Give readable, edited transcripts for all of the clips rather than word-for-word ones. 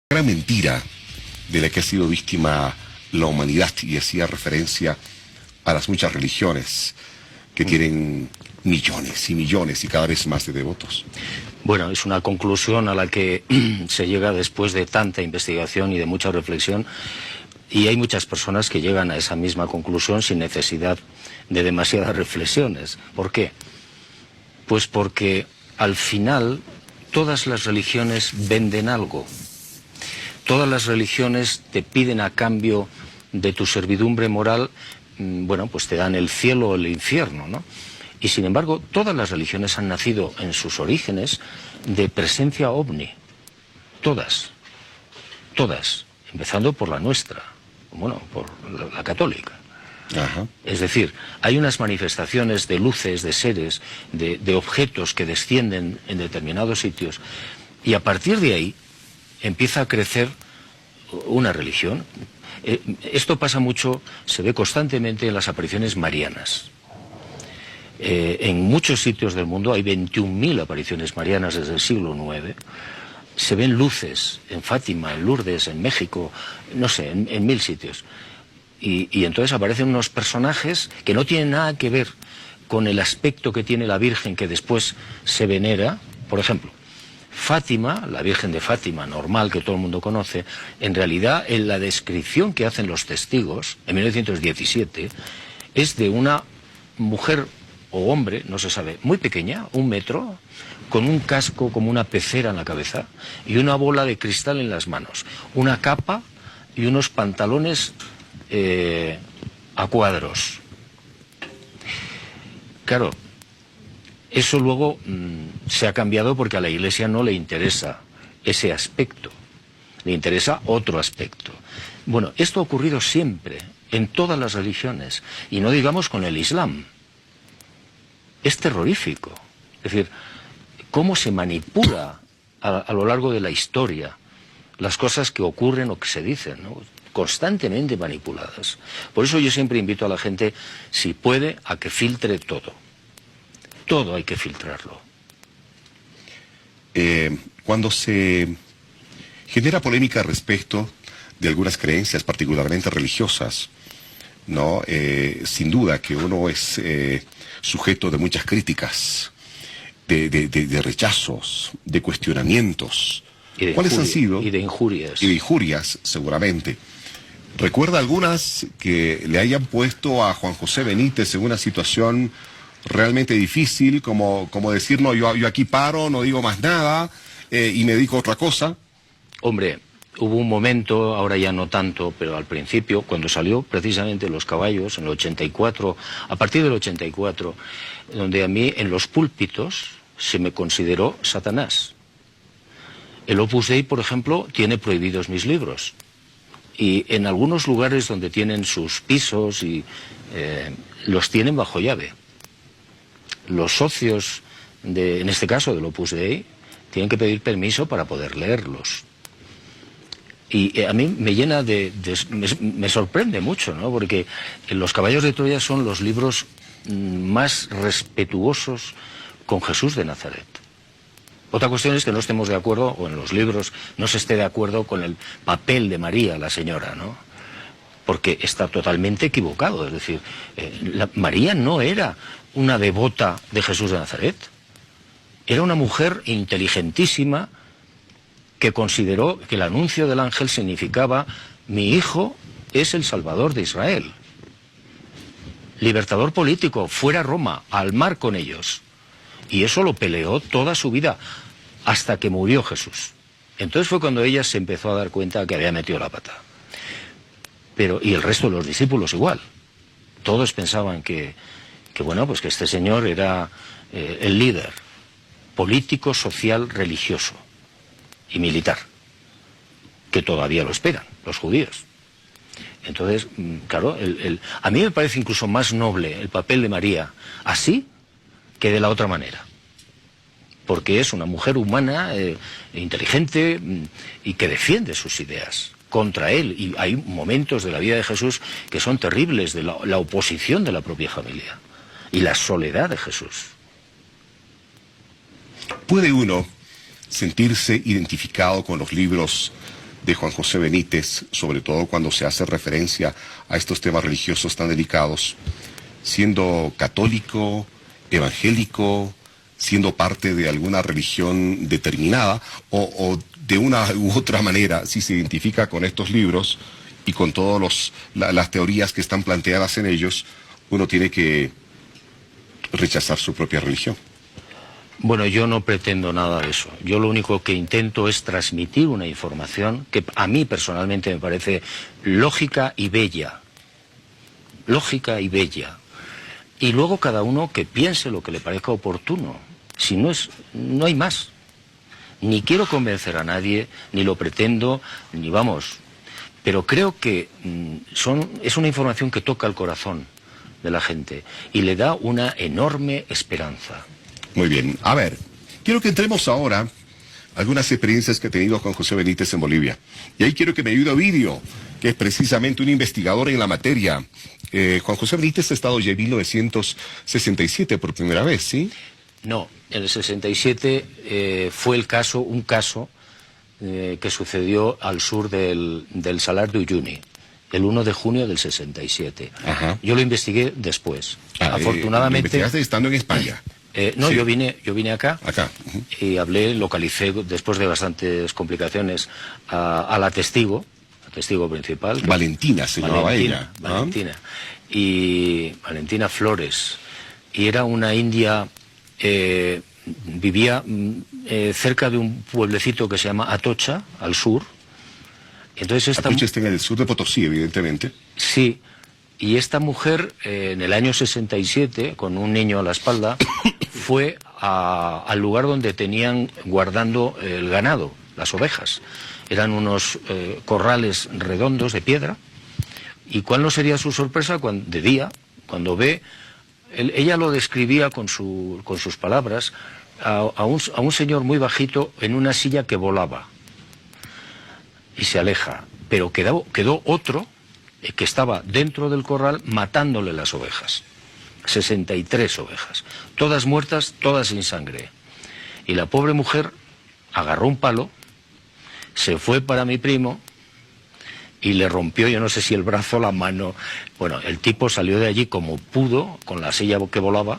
gran mentira de la que ha sido víctima la humanidad, y hacía referencia a las muchas religiones que tienen millones y millones y cada vez más de devotos. Bueno, es una conclusión a la que se llega después de tanta investigación y de mucha reflexión, y hay muchas personas que llegan a esa misma conclusión sin necesidad de demasiadas reflexiones. ¿Por qué? Pues porque al final todas las religiones venden algo. Todas las religiones te piden a cambio de tu servidumbre moral, bueno, pues te dan el cielo o el infierno, ¿no? Y sin embargo, todas las religiones han nacido en sus orígenes de presencia ovni. Todas. Todas. Empezando por la nuestra. Bueno, por la católica. Ajá. Es decir, hay unas manifestaciones de luces, de seres, de objetos que descienden en determinados sitios, y a partir de ahí empieza a crecer una religión. Esto pasa mucho, se ve constantemente en las apariciones marianas. En muchos sitios del mundo hay 21.000 apariciones marianas desde el siglo IX. Se ven luces en Fátima, en Lourdes, en México, no sé, en 1000 sitios. Y entonces aparecen unos personajes que no tienen nada que ver con el aspecto que tiene la Virgen que después se venera. Por ejemplo, Fátima, la Virgen de Fátima normal que todo el mundo conoce, en realidad en la descripción que hacen los testigos en 1917 es de una mujer o hombre, no se sabe, muy pequeña, 1 metro, con un casco como una pecera en la cabeza y una bola de cristal en las manos, una capa y unos pantalones a cuadros. Claro, eso luego se ha cambiado porque a la Iglesia no le interesa ese aspecto, le interesa otro aspecto. Bueno, esto ha ocurrido siempre, en todas las religiones, y no digamos con el Islam. Es terrorífico. Es decir, cómo se manipula a lo largo de la historia las cosas que ocurren o que se dicen, ¿no? Constantemente manipuladas. Por eso yo siempre invito a la gente, si puede, a que filtre todo. Todo hay que filtrarlo. Cuando se genera polémica respecto de algunas creencias particularmente religiosas, ¿no? Sin duda que uno es sujeto de muchas críticas, de rechazos, de cuestionamientos. ¿Cuáles han sido? Y de injurias. Y de injurias, seguramente. ¿Recuerda algunas que le hayan puesto a Juan José Benítez en una situación realmente difícil, como decir, no, yo aquí paro, no digo más nada, y me dedico a otra cosa? Hombre, hubo un momento, ahora ya no tanto, pero al principio, cuando salió precisamente Los Caballos, en el 84, a partir del 84, donde a mí en los púlpitos se me consideró Satanás. El Opus Dei, por ejemplo, tiene prohibidos mis libros. Y en algunos lugares donde tienen sus pisos, y los tienen bajo llave. Los socios, en este caso del Opus Dei, tienen que pedir permiso para poder leerlos. Y a mí me llena me sorprende mucho, ¿no? Porque Los Caballos de Troya son los libros más respetuosos con Jesús de Nazaret. Otra cuestión es que no estemos de acuerdo, o en los libros no se esté de acuerdo con el papel de María, la señora, ¿no? Porque está totalmente equivocado. Es decir, María no era una devota de Jesús de Nazaret. Era una mujer inteligentísima que consideró que el anuncio del ángel significaba: mi hijo es el Salvador de Israel. Libertador político, fuera Roma, al mar con ellos. Y eso lo peleó toda su vida, hasta que murió Jesús. Entonces fue cuando ella se empezó a dar cuenta que había metido la pata. Y el resto de los discípulos igual. Todos pensaban que bueno, pues que este señor era el líder político, social, religioso y militar, que todavía lo esperan los judíos. Entonces, claro, a mí me parece incluso más noble el papel de María así que de la otra manera, porque es una mujer humana, inteligente, y que defiende sus ideas contra él. Y hay momentos de la vida de Jesús que son terribles, de la oposición de la propia familia y la soledad de Jesús. ¿Puede uno sentirse identificado con los libros de Juan José Benítez, sobre todo cuando se hace referencia a estos temas religiosos tan delicados, siendo católico, evangélico, siendo parte de alguna religión determinada, o de una u otra manera, si se identifica con estos libros y con todas las teorías que están planteadas en ellos, uno tiene que rechazar su propia religión. Bueno, yo no pretendo nada de eso. Yo lo único que intento es transmitir una información que a mí personalmente me parece lógica y bella. Lógica y bella. Y luego cada uno que piense lo que le parezca oportuno. Si no es, no hay más. Ni quiero convencer a nadie, ni lo pretendo, ni vamos. Pero creo que es una información que toca el corazón de la gente y le da una enorme esperanza. Muy bien. A ver, quiero que entremos ahora a algunas experiencias que ha tenido Juan José Benítez en Bolivia. Y ahí quiero que me ayude Ovidio, que es precisamente un investigador en la materia. Juan José Benítez ha estado ya en 1967 por primera vez, ¿sí? No, en el 67 fue un caso que sucedió al sur del Salar de Uyuni, el 1 de junio del 67. Ajá. Yo lo investigué después. Afortunadamente... ¿Lo investigaste estando en España? No, sí. yo vine acá. Acá. Y localicé, después de bastantes complicaciones, a la testigo principal. Valentina se llamaba ella. Valentina. Y Valentina Flores. Y era una india, vivía cerca de un pueblecito que se llama Atocha, al sur. Entonces Atocha está en el sur de Potosí, evidentemente. Sí. Y esta mujer, en el año 67, con un niño a la espalda, fue al lugar donde tenían guardando el ganado, las ovejas. Eran unos corrales redondos de piedra. ¿Y cuál no sería su sorpresa de día, cuando ve... Ella lo describía con sus palabras, a un señor muy bajito en una silla que volaba. Y se aleja. Pero quedó otro... que estaba dentro del corral matándole las ovejas. 63 ovejas. Todas muertas, todas sin sangre. Y la pobre mujer agarró un palo, se fue para mi primo y le rompió, yo no sé si el brazo o la mano. Bueno, el tipo salió de allí como pudo, con la silla que volaba.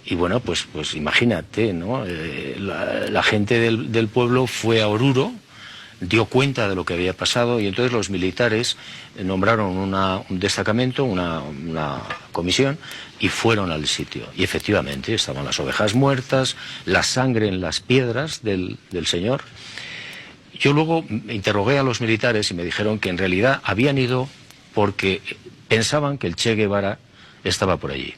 Y bueno, pues imagínate, ¿no? La gente del pueblo fue a Oruro, dio cuenta de lo que había pasado y entonces los militares nombraron un destacamento, una comisión y fueron al sitio. Y efectivamente estaban las ovejas muertas, la sangre en las piedras del señor. Yo luego interrogué a los militares y me dijeron que en realidad habían ido porque pensaban que el Che Guevara estaba por allí.